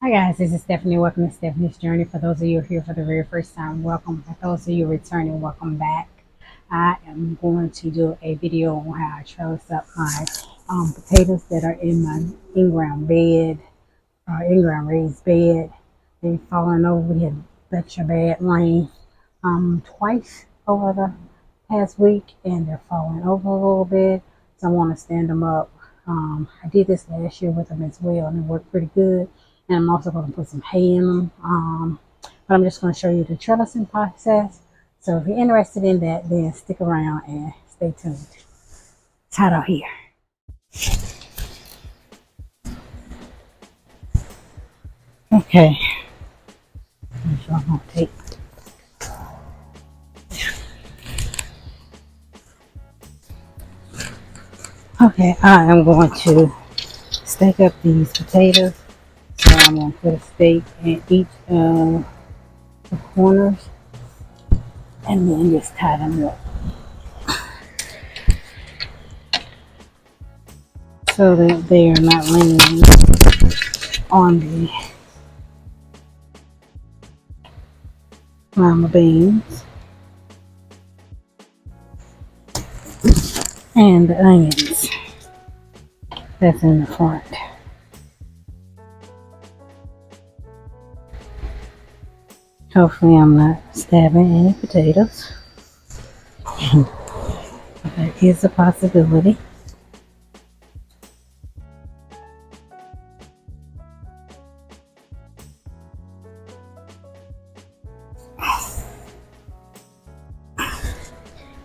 Hi guys, this is Stephanie. Welcome to Stephanie's Journey. For those of you who are here for the very first time, welcome. For those of you returning, welcome back. I am going to do a video on how I trellis up my potatoes that are in my in-ground bed, in-ground raised bed. They've fallen over. We had such a bad rain twice over the past week, and they're falling over a little bit. So I want to stand them up. I did this last year with them as well, and it worked pretty good. And I'm also going to put some hay in them. But I'm just going to show you the trellising process. So if you're interested in that, then stick around and stay tuned. It's hot out here. Okay. So I'm going to take. Okay, I am going to stake up these potatoes. So I'm going to put a stake in each of the corners and then just tie them up so that they are not leaning on the lima beans and the onions that's in the front. Hopefully I'm not stabbing any potatoes. That is a possibility.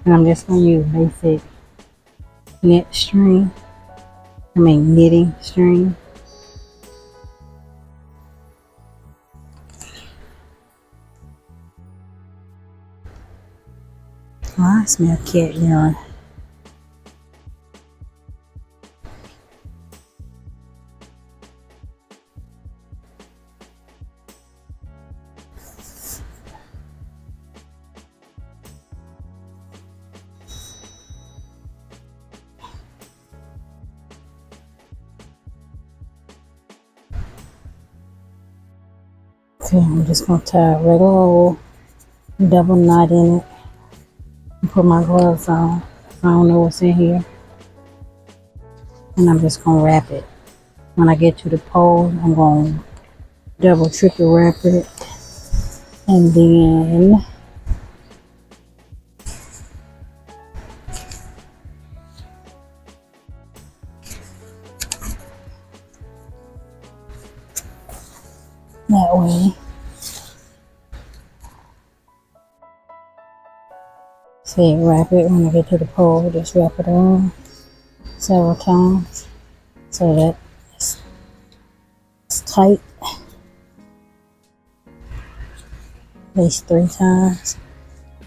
And I'm just going to use basic knitting string. Oh, I smell cat urine. So I'm just going to tie a regular old double knot in it and put my gloves on. I don't know what's in here. And I'm just going to wrap it. When I get to the pole, I'm going to double, triple wrap it. And then that way. See, wrap it when I get to the pole, just wrap it around several times so that it's tight. At least 3 times.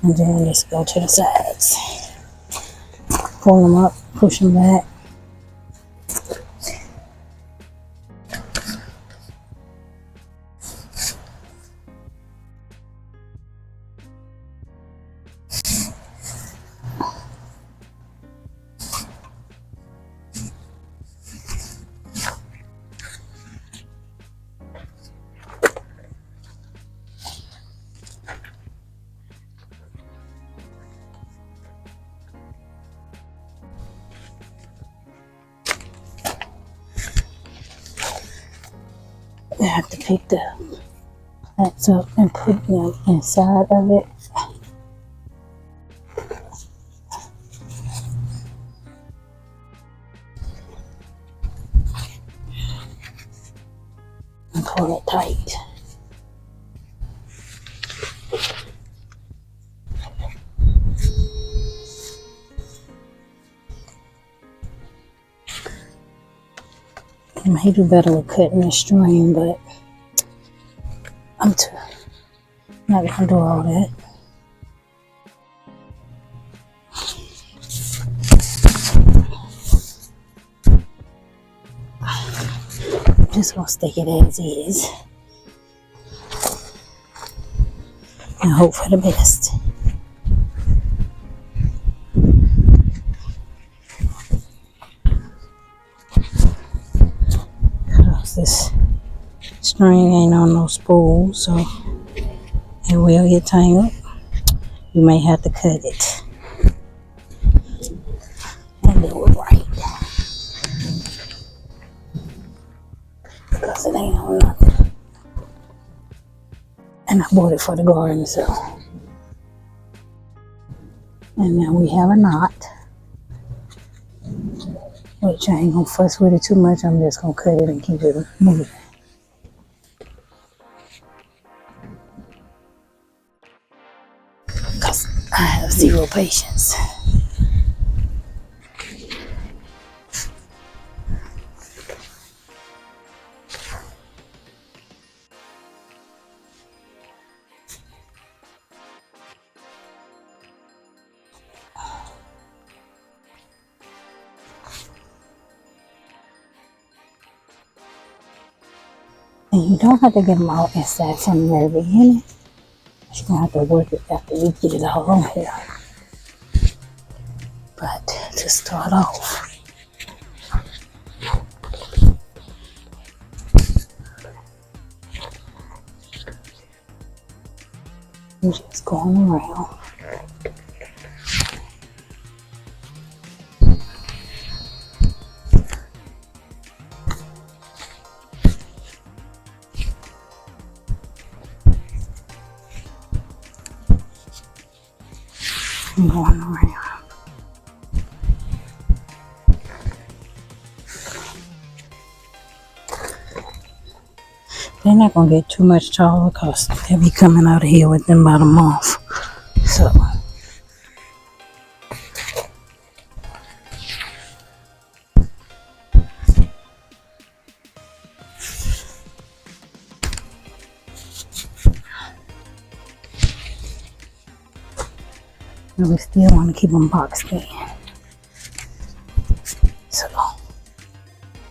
And then just go to the sides. Pull them up, push them back. I have to pick the plants up and put them inside of it. And pull it tight. I may do better with cutting the string, but I'm not gonna do all that. I'm just gonna stick it as is and hope for the best. Cause this String ain't on no spool, so it will get tangled. You may have to cut it and do it right, because it ain't on nothing. And I bought it for the garden, so. And now we have a knot, which I ain't gonna fuss with it too much. I'm just gonna cut it and keep it moving, because I have zero patience. And you don't have to get them all inside from the very beginning. You're gonna have to work it after you get it all on here. But to start off, you're just going around. And going around. They're not gonna get too much taller because they'll be coming out of here within about a month. So and we still want to keep them boxed in. So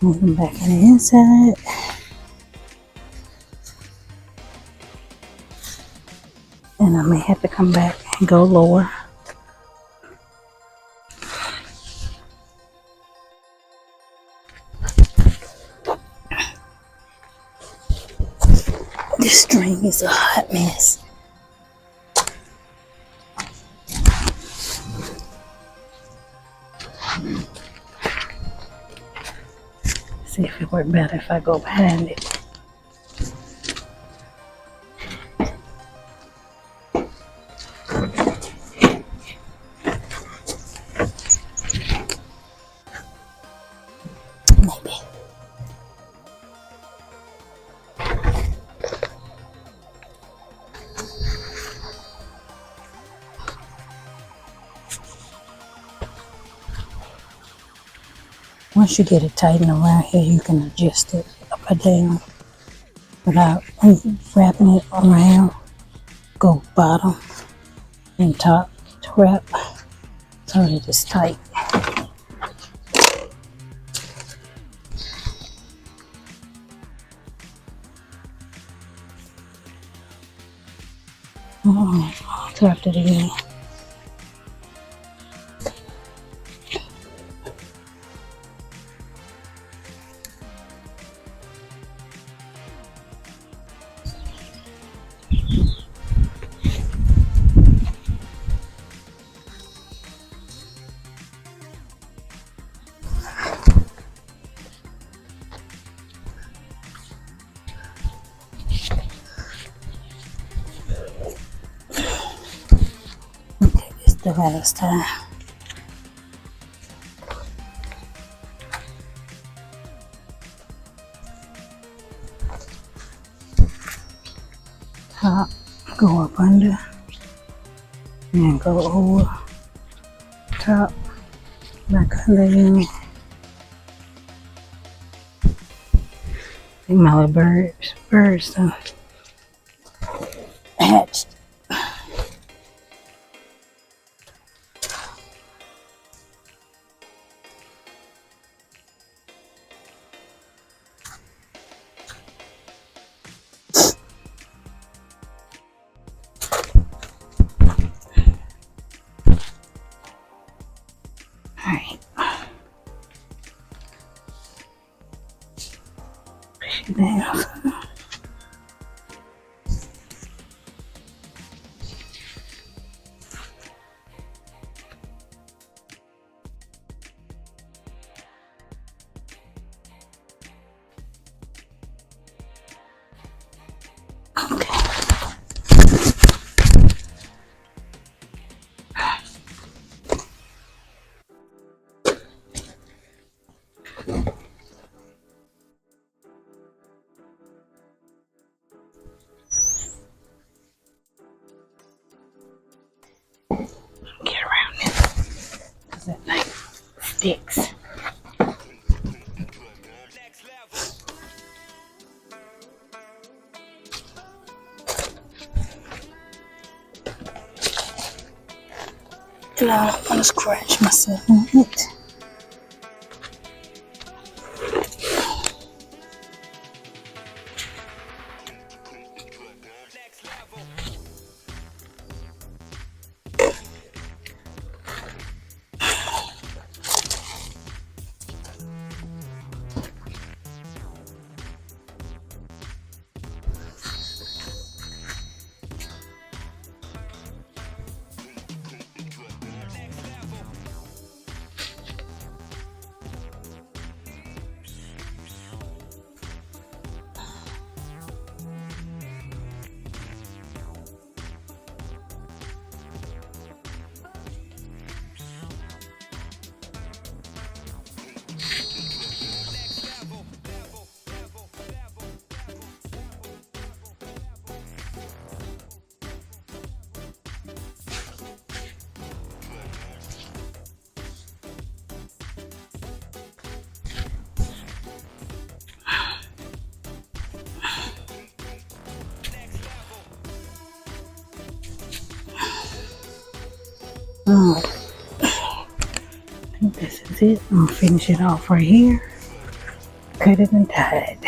move them back in the inside. And I may have to come back and go lower. This string is a hot mess. See if it works better if I go behind it. Maybe. Once you get it tightened around here, you can adjust it up or down without wrapping it around. Go bottom and top to wrap so that it's tight. Tapped it again. The last time. Top, go up under, and go over, top, back under again. See my little birds hatched. Alright. Push it down. sticks. And I'm gonna scratch myself on it. I think this is it. I'm gonna finish it off right here. Cut it and tie it.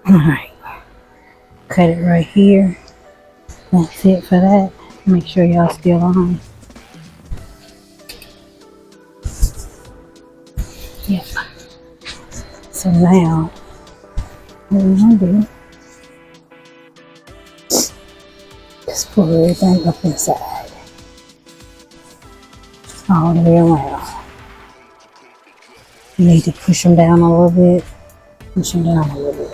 Alright, cut it right here. That's it for that. Make sure y'all still on. Yep. So now, what we're gonna do is pull everything up inside. All the way around. You need to push them down a little bit. Push them down a little bit.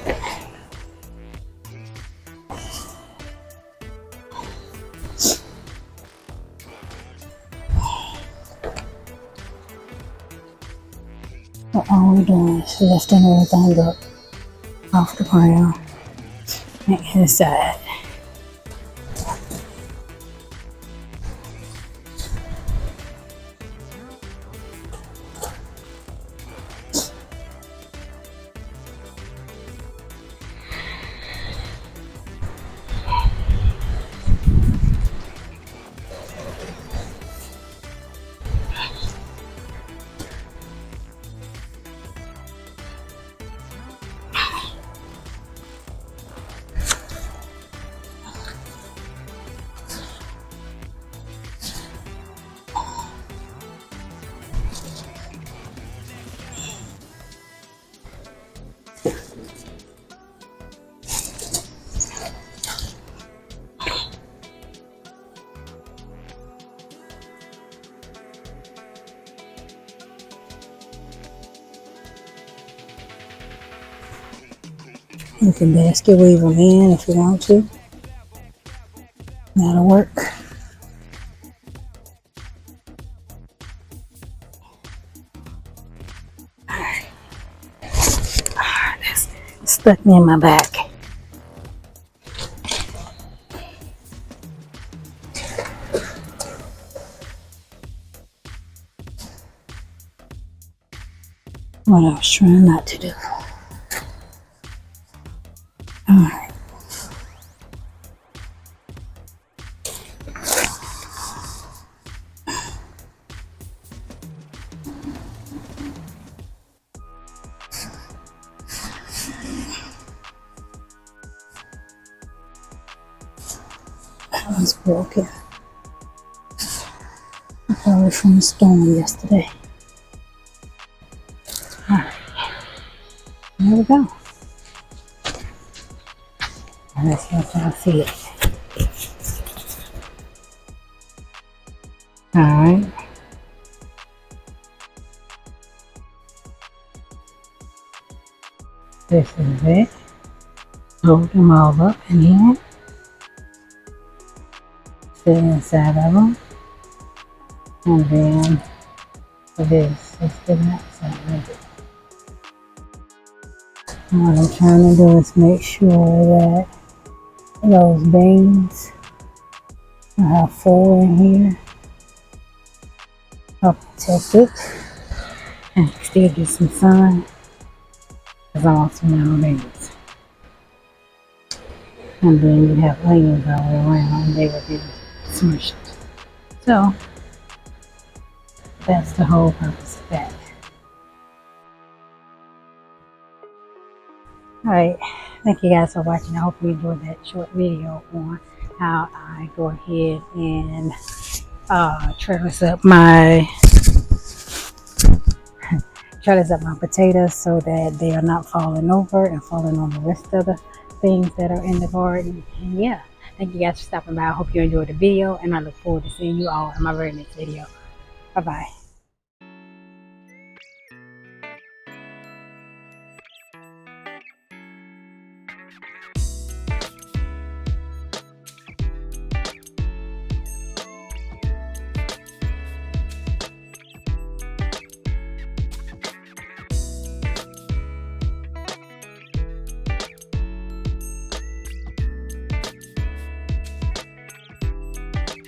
But all we're doing is lifting everything up off the ground and inside. You can basket weave them in if you want to. That'll work. Alright. That's stuck me in my back. What I was trying not to do. Alright. That one's broken. Probably from the storm yesterday. Alright. There we go. Let's let y'all see it. Alright. This is it. Hold them all up in here. the inside of them. And then for this, it's the outside of it. And what I'm trying to do is make sure that those beans, I have 4 in here, are protected and still get some sun because I want some yellow beans. And then you have onions all the way around and they will be smushed. So that's the whole purpose of that. Alright, thank you guys for watching. I hope you enjoyed that short video on how I go ahead and trellis up my potatoes so that they are not falling over and falling on the rest of the things that are in the garden. And yeah, thank you guys for stopping by. I hope you enjoyed the video and I look forward to seeing you all in my very next video. Bye bye.